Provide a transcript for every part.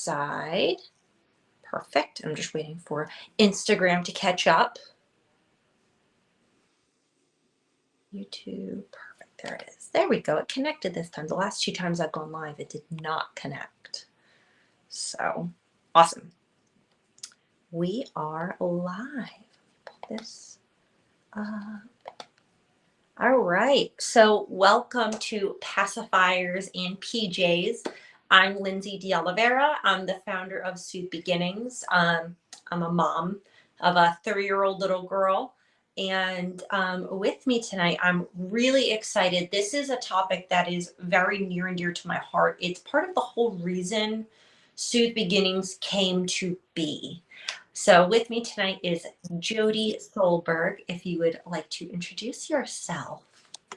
side. Perfect. I'm just waiting for Instagram to catch up. YouTube. Perfect. There it is. There we go. It connected this time. The last 2 times I've gone live, it did not connect. So awesome. We are live. Pull this up. All right. So welcome to Pacifiers and PJs. I'm Lindsay de Oliveira. I'm the founder of Soothe Beginnings. I'm a mom of a 3-year-old little girl. And with me tonight, I'm really excited. This is a topic that is very near and dear to my heart. It's part of the whole reason Soothe Beginnings came to be. So with me tonight is Jody Solberg. If you would like to introduce yourself.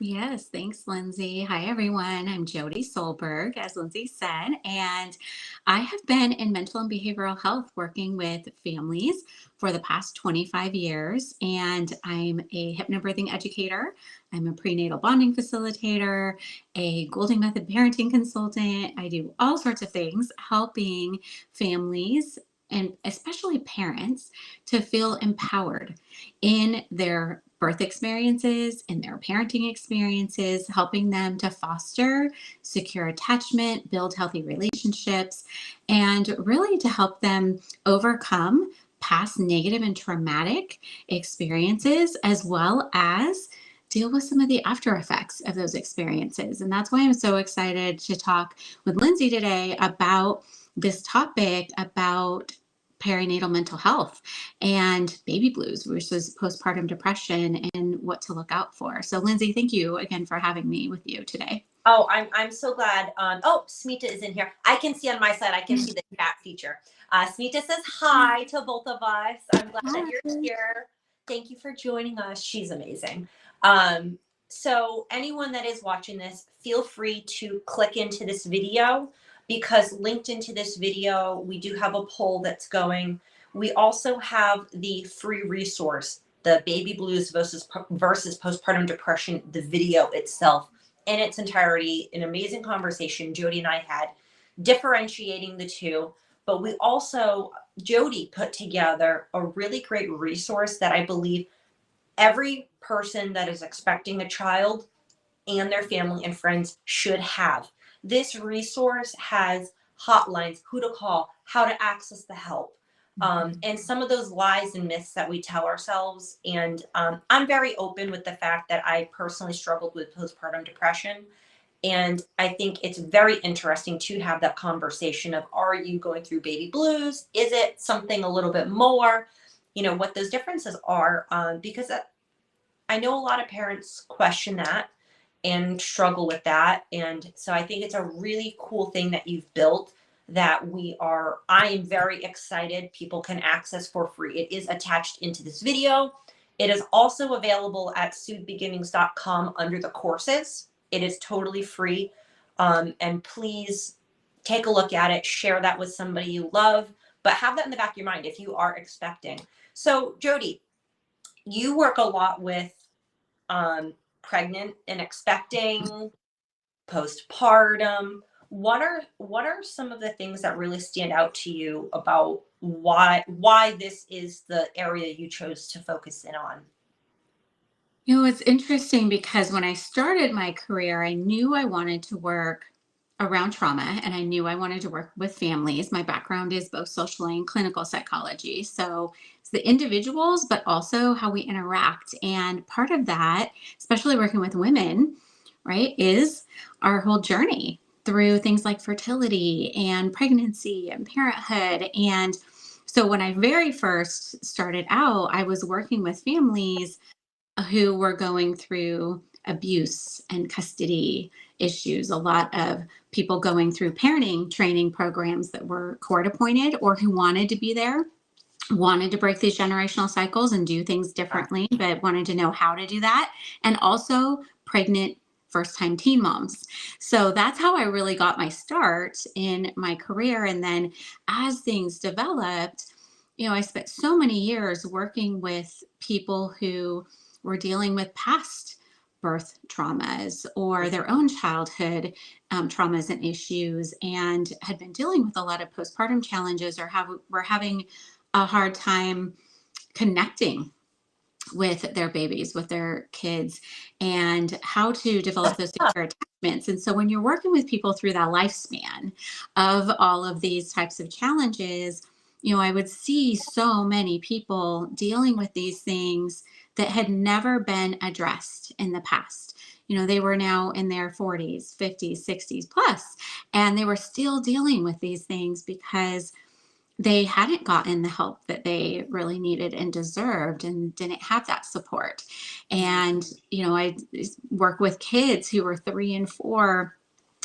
Yes, thanks, Lindsay. Hi, everyone. I'm Jody Solberg, as Lindsay said, and I have been in mental and behavioral health working with families for the past 25 years. And I'm a hypnobirthing educator. I'm a prenatal bonding facilitator, a Golden Method parenting consultant. I do all sorts of things helping families and especially parents to feel empowered in their birth experiences, in their parenting experiences, helping them to foster secure attachment, build healthy relationships, and really to help them overcome past negative and traumatic experiences, as well as deal with some of the after effects of those experiences. And that's why I'm so excited to talk with Lindsay today about this topic about perinatal mental health and baby blues versus postpartum depression and what to look out for. So Lindsay, thank you again for having me with you today. Oh, I'm so glad. Oh, Smita is in here. I can see on my side, I can see the chat feature. Smita says hi to both of us. I'm glad that you're here. Thank you for joining us. She's amazing. So anyone that is watching this, feel free to click into this video because linked into this video, we do have a poll that's going. We also have the free resource, the baby blues versus postpartum depression, the video itself in its entirety, an amazing conversation Jody and I had differentiating the two. But we also, Jody put together a really great resource that I believe every person that is expecting a child and their family and friends should have. This resource has hotlines, who to call, how to access the help, and some of those lies and myths that we tell ourselves. And I'm very open with the fact that I personally struggled with postpartum depression. And I think it's very interesting to have that conversation of, are you going through baby blues? Is it something a little bit more? You know, what those differences are, because I know a lot of parents question that and struggle with that. And so I think it's a really cool thing that you've built that I am very excited people can access for free. It is attached into this video. It is also available at soothebeginnings.com under the courses. It is totally free. And please take a look at it, share that with somebody you love, but have that in the back of your mind if you are expecting. So Jody, you work a lot with pregnant and expecting, postpartum. What are some of the things that really stand out to you about why this is the area you chose to focus in on? You know, it's interesting because when I started my career, I knew I wanted to work around trauma and I knew I wanted to work with families. My background is both social and clinical psychology. So it's the individuals, but also how we interact. And part of that, especially working with women, right, is our whole journey through things like fertility and pregnancy and parenthood. And so when I very first started out, I was working with families who were going through abuse and custody issues, a lot of people going through parenting training programs that were court appointed or who wanted to be there, wanted to break these generational cycles and do things differently, but wanted to know how to do that. And also pregnant first-time teen moms. So that's how I really got my start in my career. And then as things developed, you know, I spent so many years working with people who were dealing with past birth traumas or their own childhood traumas and issues, and had been dealing with a lot of postpartum challenges, or were having a hard time connecting with their babies, with their kids, and how to develop those secure attachments. And so when you're working with people through that lifespan of all of these types of challenges, I would see so many people dealing with these things that had never been addressed in the past. They were now in their 40s, 50s, 60s plus, and they were still dealing with these things because they hadn't gotten the help that they really needed and deserved, and didn't have that support. And, I work with kids who were 3 and 4,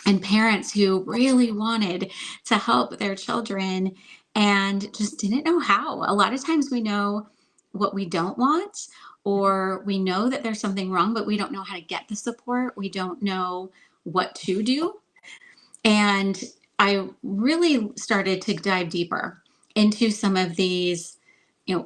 and parents who really wanted to help their children and just didn't know how. A lot of times we know what we don't want, or we know that there's something wrong, but we don't know how to get the support. We don't know what to do. And I really started to dive deeper into some of these,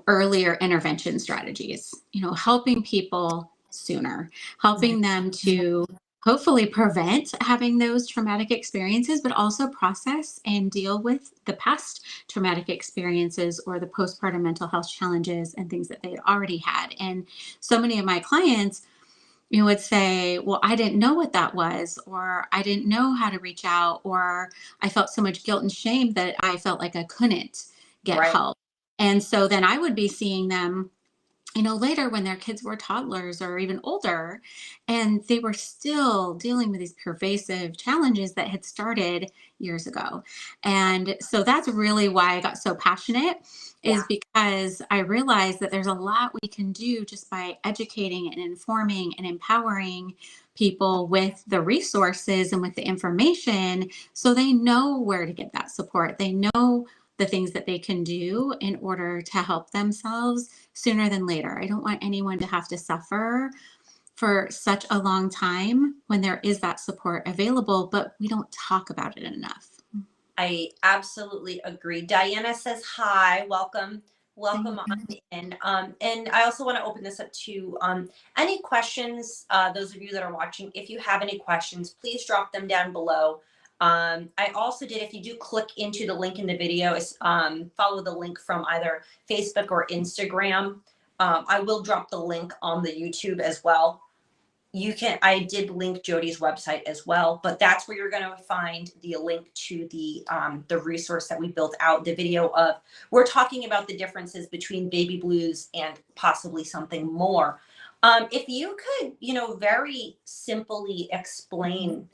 earlier intervention strategies, helping people sooner, helping them to hopefully prevent having those traumatic experiences, but also process and deal with the past traumatic experiences or the postpartum mental health challenges and things that they had already had. And so many of my clients, would say, well, I didn't know what that was, or I didn't know how to reach out, or I felt so much guilt and shame that I felt like I couldn't get Right. help. And so then I would be seeing them, later when their kids were toddlers or even older, and they were still dealing with these pervasive challenges that had started years ago. And so that's really why I got so passionate, is Yeah. because I realized that there's a lot we can do just by educating and informing and empowering people with the resources and with the information, so they know where to get that support. They know the things that they can do in order to help themselves sooner than later. I don't want anyone to have to suffer for such a long time when there is that support available, but we don't talk about it enough. I absolutely agree. Diana says hi, welcome, Thank welcome on you. in. And I also want to open this up to any questions. Those of you that are watching, if you have any questions, please drop them down below. I also did, if you do click into the link in the video, follow the link from either Facebook or Instagram. I will drop the link on the YouTube as well. I did link Jody's website as well, but that's where you're going to find the link to the resource that we built out, the video of. We're talking about the differences between baby blues and possibly something more. If you could, very simply explain,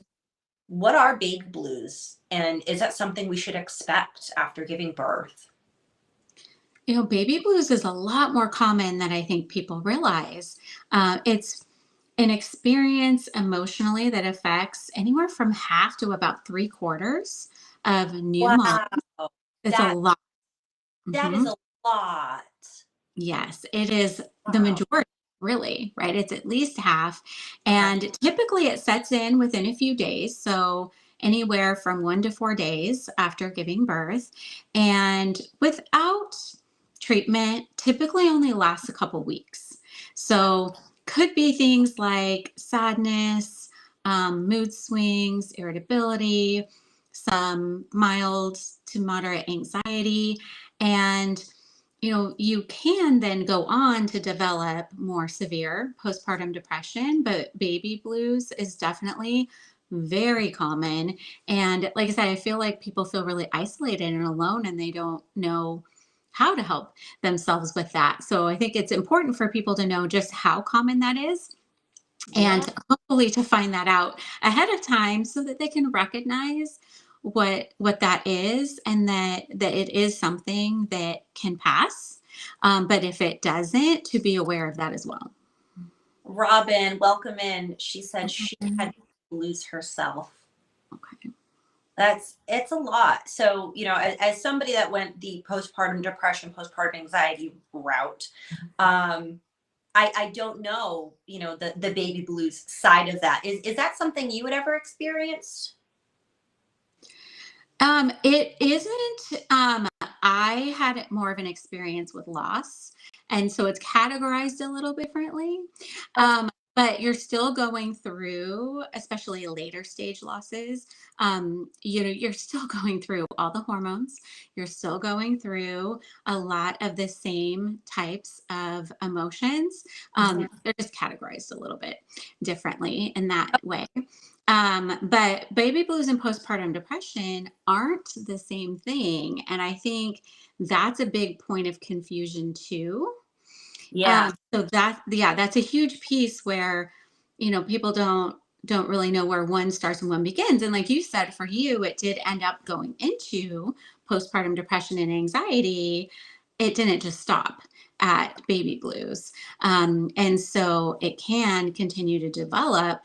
what are baby blues, and is that something we should expect after giving birth? Baby blues is a lot more common than I think people realize. It's an experience emotionally that affects anywhere from half to about 3/4 of new moms. Wow, It's a that lot. that is Mhm. a lot. Yes, it is the Wow. majority, really, right? It's at least half. Uh-huh. And typically it sets in within a few days. So anywhere from 1 to 4 days after giving birth. And without treatment, typically only lasts a couple weeks. So could be things like sadness, mood swings, irritability, some mild to moderate anxiety. And you can then go on to develop more severe postpartum depression, but baby blues is definitely very common. And like I said, I feel like people feel really isolated and alone, and they don't know how to help themselves with that. So I think it's important for people to know just how common that is, Yeah. and hopefully to find that out ahead of time so that they can recognize what that is, and that it is something that can pass, but if it doesn't, to be aware of that as well. Robin, welcome in. She said she Mhm. had to lose herself. Okay. It's a lot. So, as somebody that went the postpartum depression, postpartum anxiety route, um, I don't know, the baby blues side of that. Is that something you would ever experience? It isn't. I had more of an experience with loss, and so it's categorized a little differently. Okay. but you're still going through, especially later stage losses. You're still going through all the hormones. You're still going through a lot of the same types of emotions. Mhm. They're just categorized a little bit differently in that way. But baby blues and postpartum depression aren't the same thing. And I think that's a big point of confusion too. Yeah. So that's a huge piece where, people don't really know where one starts and one begins. And like you said, for you, it did end up going into postpartum depression and anxiety. It didn't just stop at baby blues. And so it can continue to develop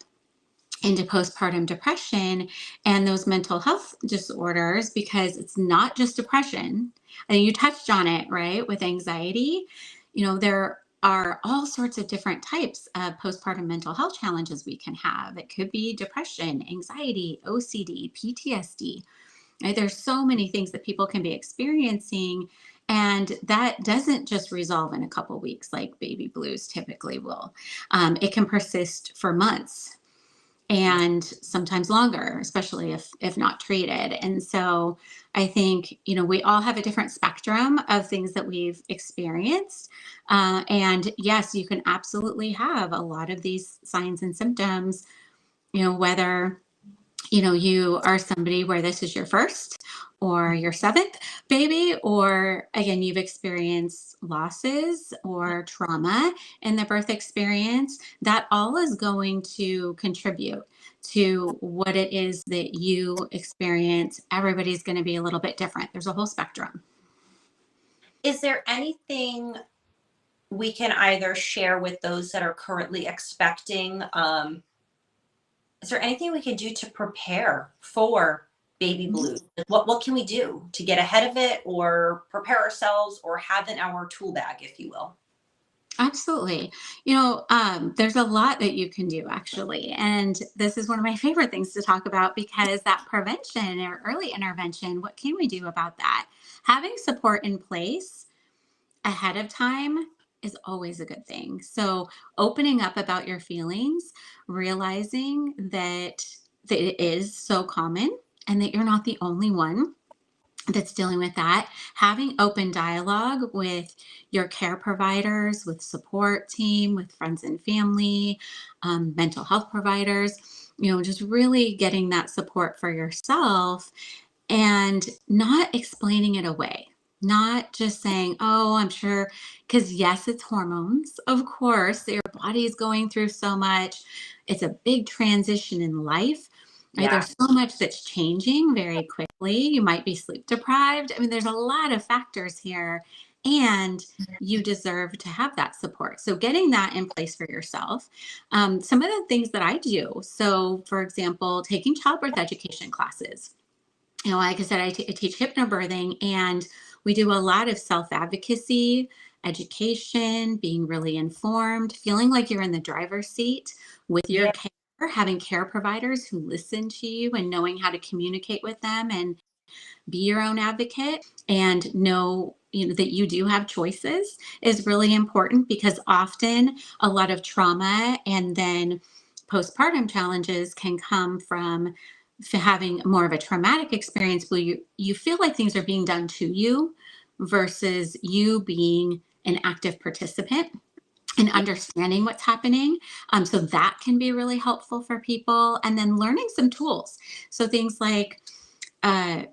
into postpartum depression and those mental health disorders because it's not just depression. And you touched on it, right? With anxiety, there are all sorts of different types of postpartum mental health challenges we can have. It could be depression, anxiety, OCD, PTSD. Right? There's so many things that people can be experiencing. And that doesn't just resolve in a couple weeks like baby blues typically will. It can persist for months and sometimes longer, especially if not treated. And so I think, we all have a different spectrum of things that we've experienced. And yes, you can absolutely have a lot of these signs and symptoms, whether you are somebody where this is your first or your seventh baby, or again, you've experienced losses or trauma in the birth experience, that all is going to contribute to what it is that you experience. Everybody's going to be a little bit different. There's a whole spectrum. Is there anything we can either share with those that are currently expecting? Is there anything we can do to prepare for baby blues? Like, what can we do to get ahead of it or prepare ourselves or have in our tool bag, if you will? Absolutely. There's a lot that you can do actually. And this is one of my favorite things to talk about because that prevention or early intervention, what can we do about that? Having support in place ahead of time is always a good thing. So opening up about your feelings, realizing that it is so common and that you're not the only one that's dealing with that, having open dialogue with your care providers, with support team, with friends and family, mental health providers, just really getting that support for yourself and not explaining it away. Not just saying, oh, I'm sure, because yes, it's hormones. Of course, your body is going through so much. It's a big transition in life, right? Yeah. There's so much that's changing very quickly. You might be sleep deprived. I mean, there's a lot of factors here, and you deserve to have that support. So, getting that in place for yourself. Some of the things that I do. So, for example, taking childbirth education classes. Like I said, I teach hypnobirthing, and we do a lot of self advocacy, education, being really informed, feeling like you're in the driver's seat with your Yeah. care, having care providers who listen to you and knowing how to communicate with them and be your own advocate and know that you do have choices is really important because often a lot of trauma and then postpartum challenges can come from having more of a traumatic experience where you feel like things are being done to you versus you being an active participant and Yeah. understanding what's happening. So that can be really helpful for people. And then learning some tools. So things like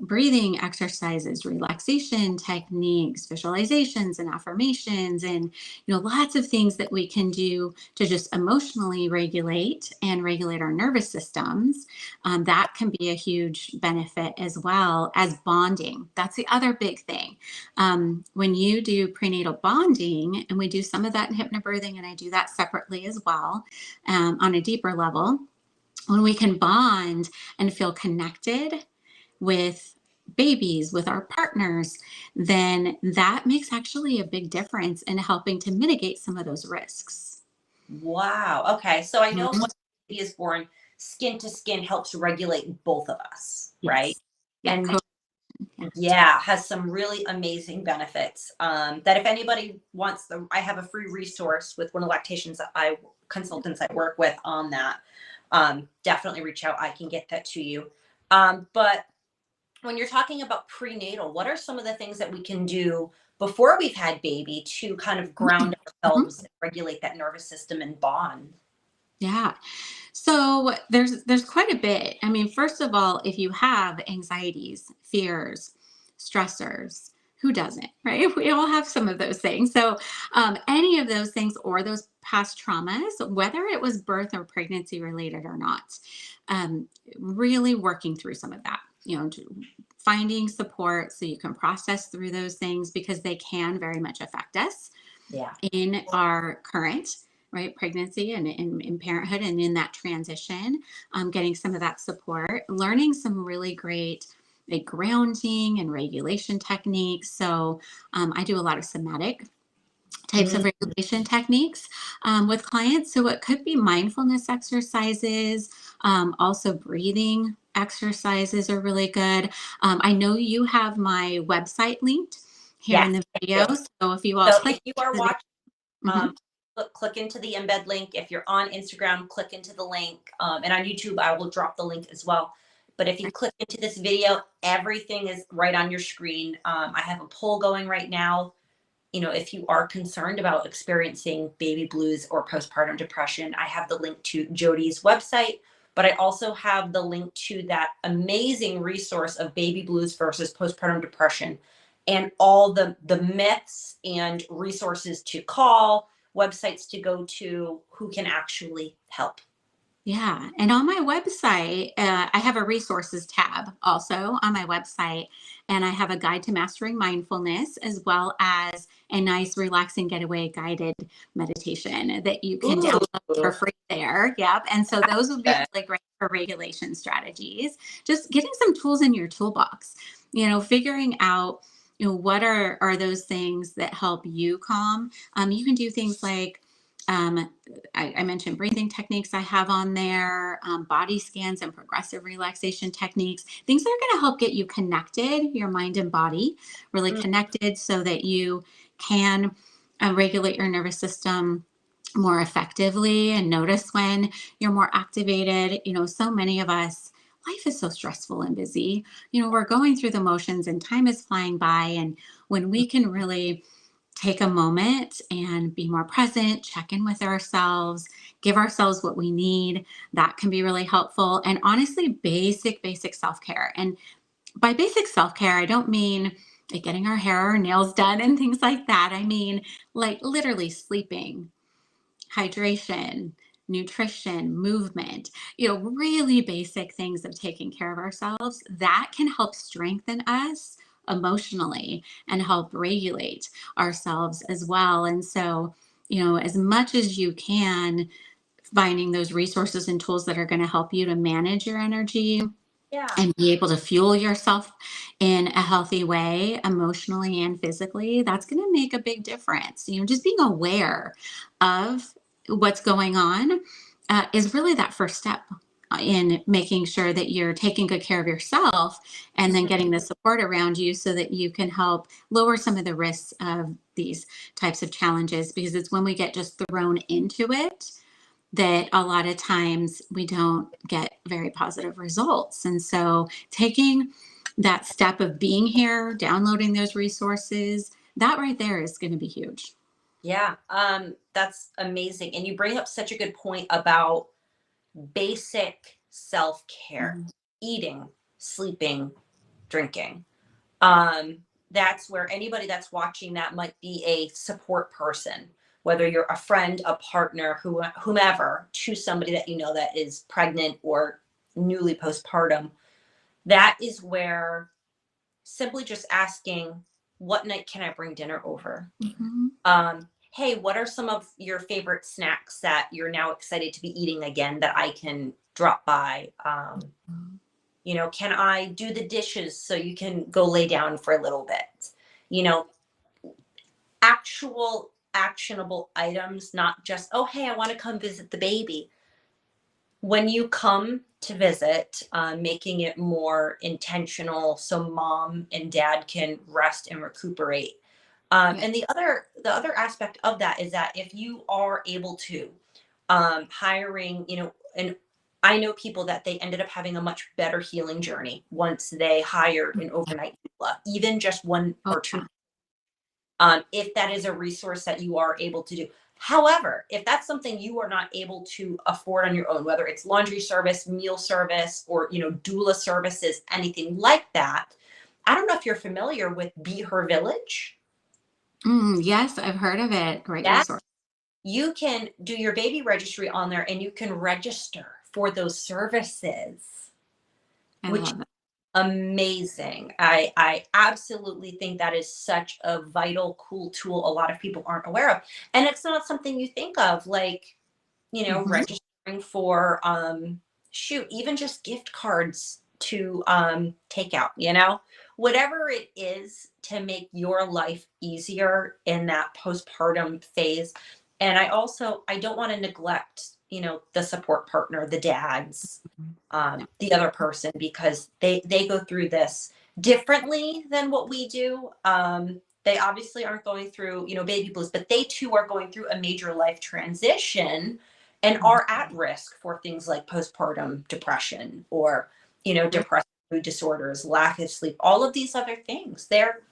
breathing exercises, relaxation techniques, visualizations, and affirmations, and lots of things that we can do to just emotionally regulate and regulate our nervous systems. That can be a huge benefit as well as bonding. That's the other big thing. When you do prenatal bonding, and we do some of that in hypnobirthing, and I do that separately as well on a deeper level. When we can bond and feel connected with babies, with our partners, then that makes actually a big difference in helping to mitigate some of those risks. Wow. Okay. So I know Mhm. when baby is born, skin to skin helps regulate both of us, right? Yes. Yeah. And Yeah. yeah, has some really amazing benefits. That if anybody wants them, I have a free resource with one of the lactations that I consultants I work with on that. Definitely reach out. I can get that to you. But when you're talking about prenatal, what are some of the things that we can do before we've had baby to kind of ground Mhm. ourselves and regulate that nervous system and bond? Yeah. So there's quite a bit. I mean, first of all, if you have anxieties, fears, stressors, who doesn't, right? We all have some of those things. So any of those things or those past traumas, whether it was birth or pregnancy related or not, um, really working through some of that. Finding support so you can process through those things because they can very much affect us Yeah. in our current right pregnancy and in parenthood and in that transition, getting some of that support, learning some really great like grounding and regulation techniques. So I do a lot of somatic types of Mm, regulation techniques with clients. So it could be mindfulness exercises, also breathing exercises are really good. I know you have my website linked here in yes, the I video. do. So if you all So click if you are into the watching, Mhm. click into the embed link. If you're on Instagram, click into the link. And on YouTube, I will drop the link as well. But if you click into this video, everything is right on your screen. I have a poll going right now. If you are concerned about experiencing baby blues or postpartum depression, I have the link to Jody's website, but I also have the link to that amazing resource of baby blues versus postpartum depression and all the myths and resources to call, websites to go to who can actually help. Yeah. And on my website, I have a resources tab also on my website. And I have a guide to mastering mindfulness as well as a nice, relaxing getaway guided meditation that you can Ooh, download for free there. Yep. And so those would be okay. really great for regulation strategies. Just getting some tools in your toolbox, figuring out. What are those things that help you calm? You can do things like um, I mentioned breathing techniques I have on there, body scans and progressive relaxation techniques, things that are going to help get you connected, your mind and body, really Mm, connected so that you can regulate your nervous system more effectively and notice when you're more activated. So many of us, life is so stressful and busy. We're going through the motions and time is flying by. And when we can really take a moment and be more present, check in with ourselves, give ourselves what we need. That can be really helpful. And honestly, basic self care. And by basic self care, I don't mean like getting our hair or nails done and things like that. I mean, like literally sleeping, hydration, nutrition, movement, really basic things of taking care of ourselves that can help strengthen us emotionally and help regulate ourselves as well. And so, as much as you can, finding those resources and tools that are going to help you to manage your energy yeah. and be able to fuel yourself in a healthy way, emotionally and physically, that's going to make a big difference. Just being aware of what's going on is really that first step in making sure that you're taking good care of yourself and then Mhm. getting the support around you so that you can help lower some of the risks of these types of challenges because it's when we get just thrown into it that a lot of times we don't get very positive results. And so taking that step of being here, downloading those resources, that right there is going to be huge. Yeah, that's amazing. And you bring up such a good point about basic self-care, Mhm. eating, sleeping, drinking. Um, that's where anybody that's watching that might be a support person, whether you're a friend, a partner, whomever, to somebody that you know that is pregnant or newly postpartum. That is where simply just asking, what night can I bring dinner over? Mhm. Hey, what are some of your favorite snacks that you're now excited to be eating again that I can drop by? Can I do the dishes so you can go lay down for a little bit? You know, actual actionable items, not just, oh, hey, I want to come visit the baby. When you come to visit, making it more intentional so mom and dad can rest and recuperate. Yeah. And the other aspect of that is that if you are able to, hiring, and I know people that they ended up having a much better healing journey once they hired an overnight doula, even just one Oh, or two, yeah. if that is a resource that you are able to do. However, if that's something you are not able to afford on your own, whether it's laundry service, meal service, or doula services, anything like that, I don't know if you're familiar with Be Her Village. Yes, I've heard of it. Great Yeah, resource. you can do your baby registry on there and you can register for those services, I which love it. amazing. I absolutely think that is such a vital, cool tool a lot of people aren't aware of. And it's not something you think of, like, Mhm. registering for shoot, even just gift cards to take out, whatever it is to make your life easier in that postpartum phase. And I don't want to neglect, the support partner, the dads, Yeah. the other person, because they go through this differently than what we do. They obviously aren't going through, baby blues, but they too are going through a major life transition and Mhm. are at risk for things like postpartum depression or, depressive mood disorders, lack of sleep, all of these other things. They're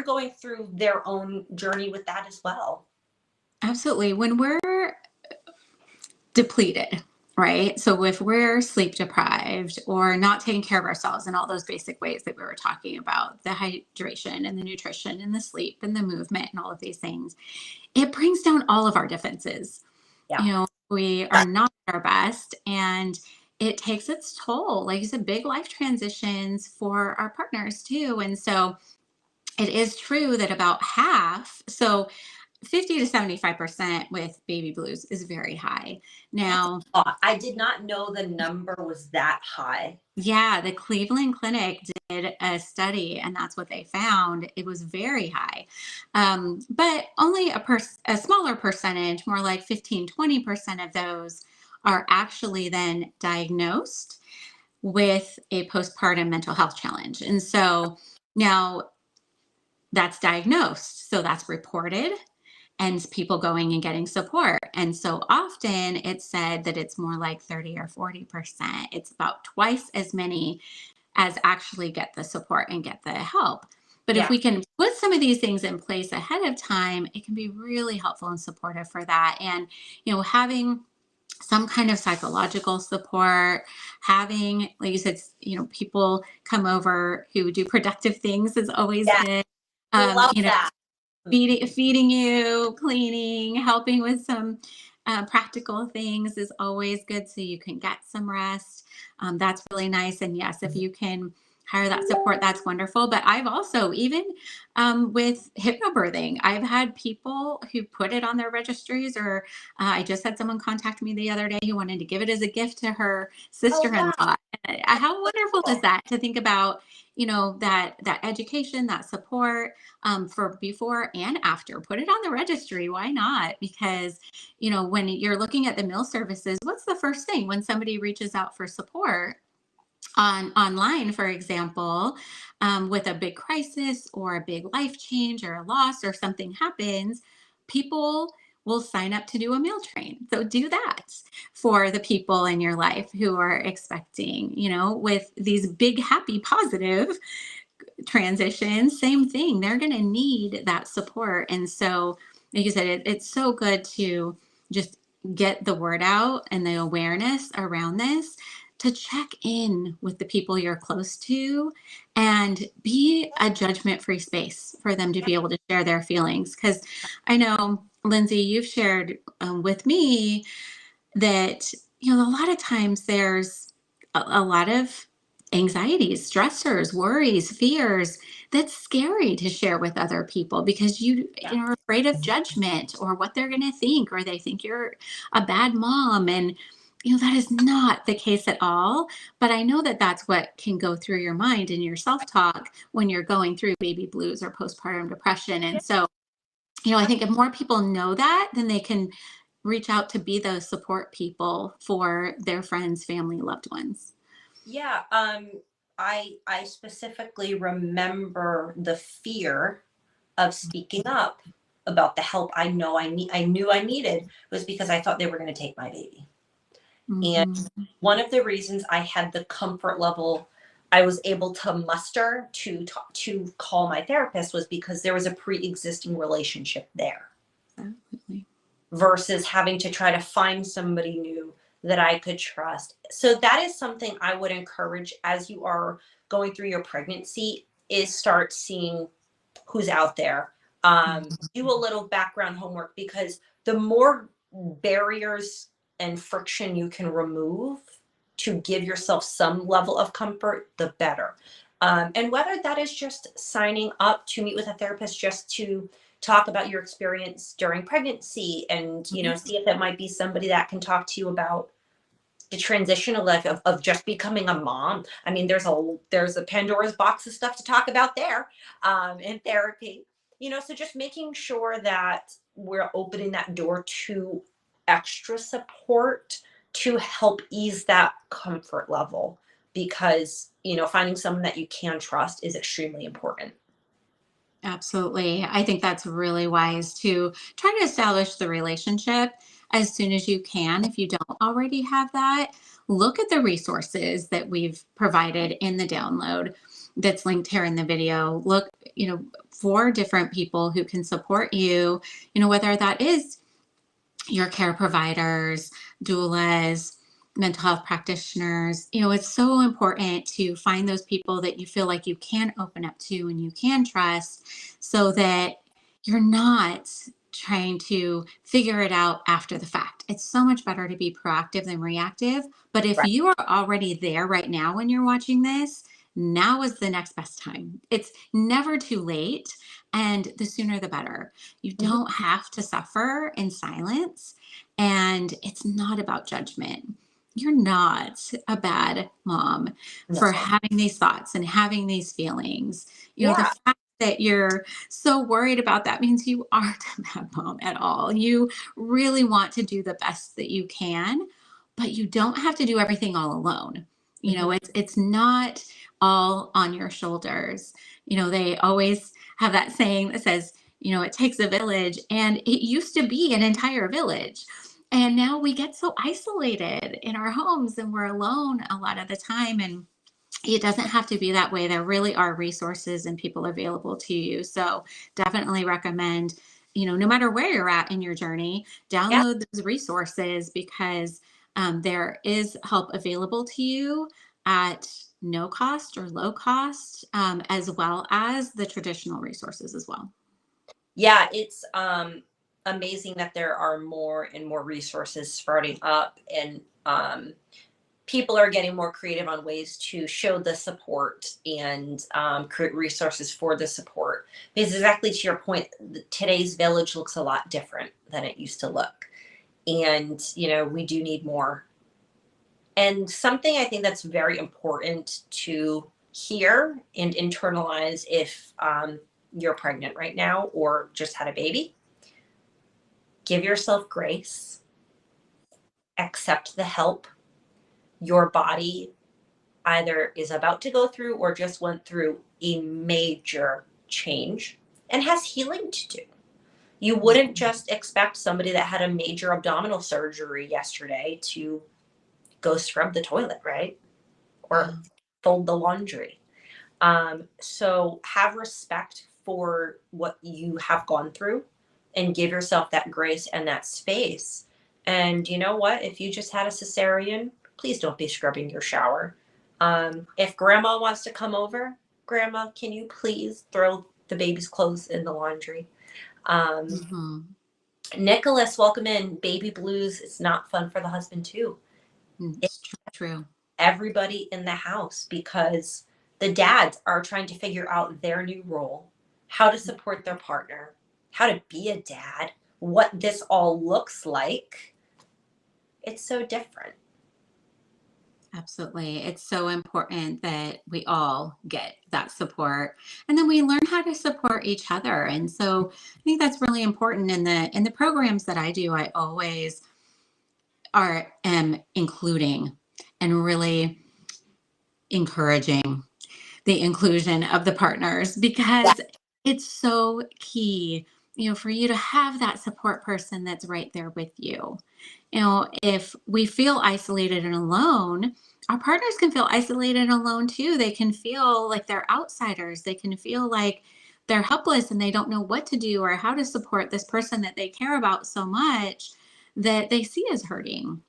going through their own journey with that as well. Absolutely. When we're depleted, right? So if we're sleep deprived or not taking care of ourselves in all those basic ways that we were talking about, the hydration and the nutrition and the sleep and the movement and all of these things, it brings down all of our defenses. Yeah. We are not at our best, and it takes its toll. Like you said, big life transitions for our partners too. And so it is true that about half, so 50 to 75% with baby blues is very high. That's Now, a lot. I did not know the number was that high. yeah, the Cleveland Clinic did a study, and that's what they found. It was very high. But only a smaller percentage, more like 15-20% of those are actually then diagnosed with a postpartum mental health challenge. And so now that's diagnosed. So that's reported and people going and getting support. And so often it's said that it's more like 30 or 40%. It's about twice as many as actually get the support and get the help. But if Yeah. we can put some of these things in place ahead of time, it can be really helpful and supportive for that. And, having some kind of psychological support, having, like you said, people come over who do productive things is always Yeah. good. Love You know, that. feeding you, cleaning, helping with some practical things is always good so you can get some rest. That's really nice. And yes, if you can hire that support, that's wonderful. But I've also, even with hypnobirthing, I've had people who put it on their registries, or I just had someone contact me the other day who wanted to give it as a gift to her Oh, sister in wow. law. How wonderful is Cool. that to think about, that education, that support for before and after. Put it on the registry. Why not? Because, when you're looking at the meal services, what's the first thing when somebody reaches out for support online, for example, with a big crisis or a big life change or a loss or something happens, people will sign up to do a meal train. So do that for the people in your life who are expecting, with these big, happy, positive transition, same thing. They're going to need that support. And so, like you said, it's so good to just get the word out and the awareness around this, to check in with the people you're close to and be a judgment free space for them to be able to share their feelings. Because I know, Lindsay, you've shared with me that, a lot of times there's a lot of anxieties, stressors, worries, fears that's scary to share with other people because Yeah. you're afraid of judgment or what they're going to think, or they think you're a bad mom. And that is not the case at all. But I know that that's what can go through your mind and your self-talk when you're going through baby blues or postpartum depression. And so, I think if more people know that, then they can reach out to be those support people for their friends, family, loved ones. Yeah, I specifically remember the fear of speaking up about the help I knew I needed was because I thought they were going to take my baby. And Mhm. one of the reasons I had the comfort level I was able to muster to call my therapist was because there was a pre-existing relationship there Absolutely. versus having to try to find somebody new that I could trust. So that is something I would encourage as you are going through your pregnancy is start seeing who's out there. Do a little background homework because the more barriers and friction you can remove to give yourself some level of comfort, the better. And whether that is just signing up to meet with a therapist just to talk about your experience during pregnancy and Mhm. see if it might be somebody that can talk to you about the transitional life of just becoming a mom. I mean, there's a Pandora's box of stuff to talk about there in therapy. So just making sure that we're opening that door to extra support to help ease that comfort level because finding someone that you can trust is extremely important. Absolutely. I think that's really wise to try to establish the relationship as soon as you can. If you don't already have that, look at the resources that we've provided in the download that's linked here in the video. Look, for different people who can support you, whether that is your care providers, doulas, mental health practitioners. It's so important to find those people that you feel like you can open up to and you can trust so that you're not trying to figure it out after the fact. It's so much better to be proactive than reactive. But if Right. you are already there right now when you're watching this, now is the next best time. It's never too late, and the sooner the better. You Mhm. don't have to suffer in silence. And it's not about judgment. You're not a bad mom for No. having these thoughts and having these feelings. The Yeah. fact that you're so worried about that means you aren't a bad mom at all. You really want to do the best that you can, but you don't have to do everything all alone. Mhm. It's not all on your shoulders. They always have that saying that says, it takes a village, and it used to be an entire village. And now we get so isolated in our homes and we're alone a lot of the time. And it doesn't have to be that way. There really are resources and people available to you. So definitely recommend, no matter where you're at in your journey, Yeah. download those resources because there is help available to you at no cost or low cost, as well as the traditional resources as well. Yeah, it's amazing that there are more and more resources sprouting up, and people are getting more creative on ways to show the support and create resources for the support. Because exactly to your point, today's village looks a lot different than it used to look, and we do need more. And something I think that's very important to hear and internalize if you're pregnant right now or just had a baby, give yourself grace, accept the help your body either is about to go through or just went through a major change and has healing to do. You wouldn't just expect somebody that had a major abdominal surgery yesterday to go scrub the toilet, right? Or Yeah. fold the laundry. So have respect for what you have gone through and give yourself that grace and that space. And you know what? If you just had a cesarean, please don't be scrubbing your shower. If grandma wants to come over, grandma, can you please throw the baby's clothes in the laundry? Um, Mhm. Nicholas, welcome in. Baby blues, it's not fun for the husband, too. It's true. Everybody in the house because the dads are trying to figure out their new role, how to support their partner, how to be a dad, what this all looks like. It's so different. Absolutely. It's so important that we all get that support and then we learn how to support each other. And so I think that's really important in the programs that I do. I always am including and really encouraging the inclusion of the partners Yeah. because it's so key for you to have that support person that's right there with you. If we feel isolated and alone, our partners can feel isolated and alone too. They can feel like they're outsiders. They can feel like they're helpless and they don't know what to do or how to support this person that they care about so much that they see as hurting.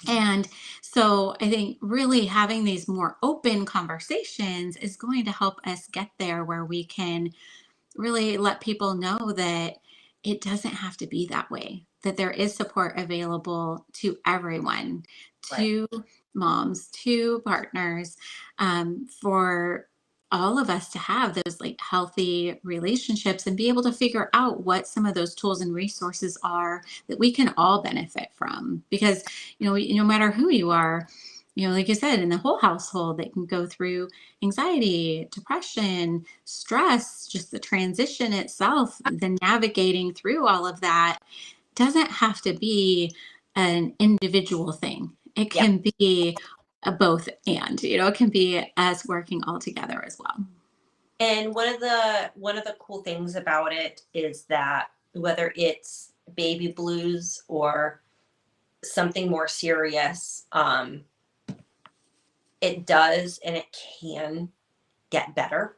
And so I think really having these more open conversations is going to help us get there where we can really let people know that it doesn't have to be that way, that there is support available to everyone, Right. to moms, to partners, for all of us to have those like healthy relationships and be able to figure out what some of those tools and resources are that we can all benefit from. Because, no matter who you are, like you said, in the whole household, they can go through anxiety, depression, stress, just the transition itself, the navigating through all of that doesn't have to be an individual thing. It Yeah. can be a both and, it can be us working all together as well. And one of the cool things about it is that whether it's baby blues or something more serious, it does and it can get better.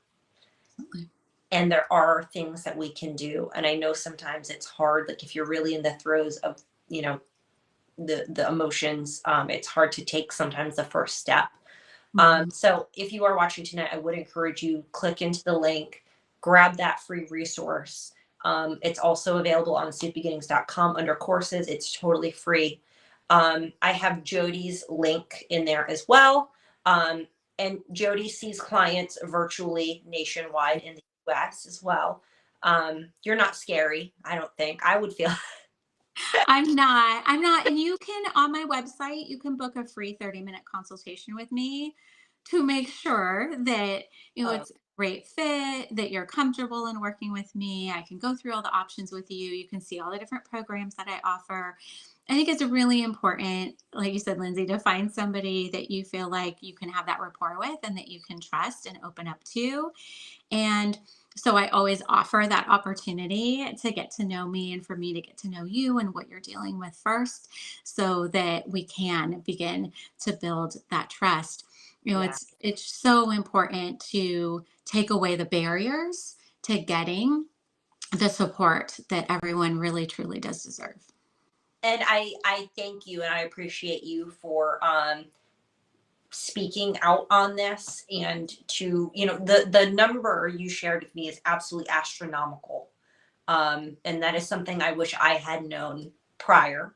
Absolutely. And there are things that we can do. And I know sometimes it's hard, like if you're really in the throes of, you know, the emotions, it's hard to take sometimes the first step. Mhm. So if you are watching tonight, I would encourage you click into the link, grab that free resource. It's also available on safebeginnings.com under courses. It's totally free. I have Jody's link in there as well. Um, and Jody sees clients virtually nationwide in the US as well. You're not scary, I don't think. I would feel I'm not. And you can, on my website, you can book a free 30-minute consultation with me to make sure that, um, it's a great fit, that you're comfortable in working with me. I can go through all the options with you. You can see all the different programs that I offer. I think it's really important, like you said, Lindsay, to find somebody that you feel like you can have that rapport with and that you can trust and open up to. And so I always offer that opportunity to get to know me and for me to get to know you and what you're dealing with first so that we can begin to build that trust. yeah. It's so important to take away the barriers to getting the support that everyone really truly does deserve. And I thank you and I appreciate you for speaking out on this, and to, the number you shared with me is absolutely astronomical. And that is something I wish I had known prior.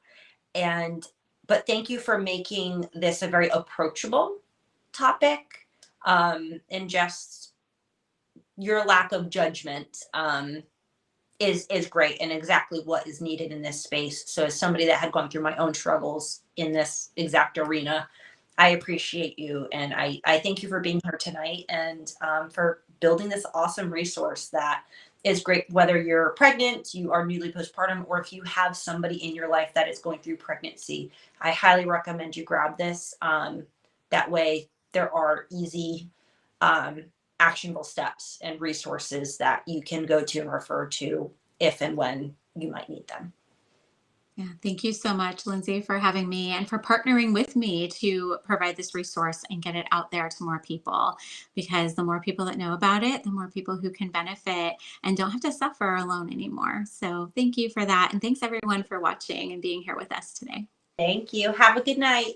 And but thank you for making this a very approachable topic, and just your lack of judgment, is great and exactly what is needed in this space. So as somebody that had gone through my own struggles in this exact arena, I appreciate you, and I thank you for being here tonight, and for building this awesome resource that is great whether you're pregnant, you are newly postpartum, or if you have somebody in your life that is going through pregnancy. I highly recommend you grab this. That way, there are easy, um, actionable steps and resources that you can go to and refer to if and when you might need them. Yeah, thank you so much, Lindsay, for having me and for partnering with me to provide this resource and get it out there to more people. Because the more people that know about it, the more people who can benefit and don't have to suffer alone anymore. So thank you for that. And thanks everyone for watching and being here with us today. Thank you. Have a good night.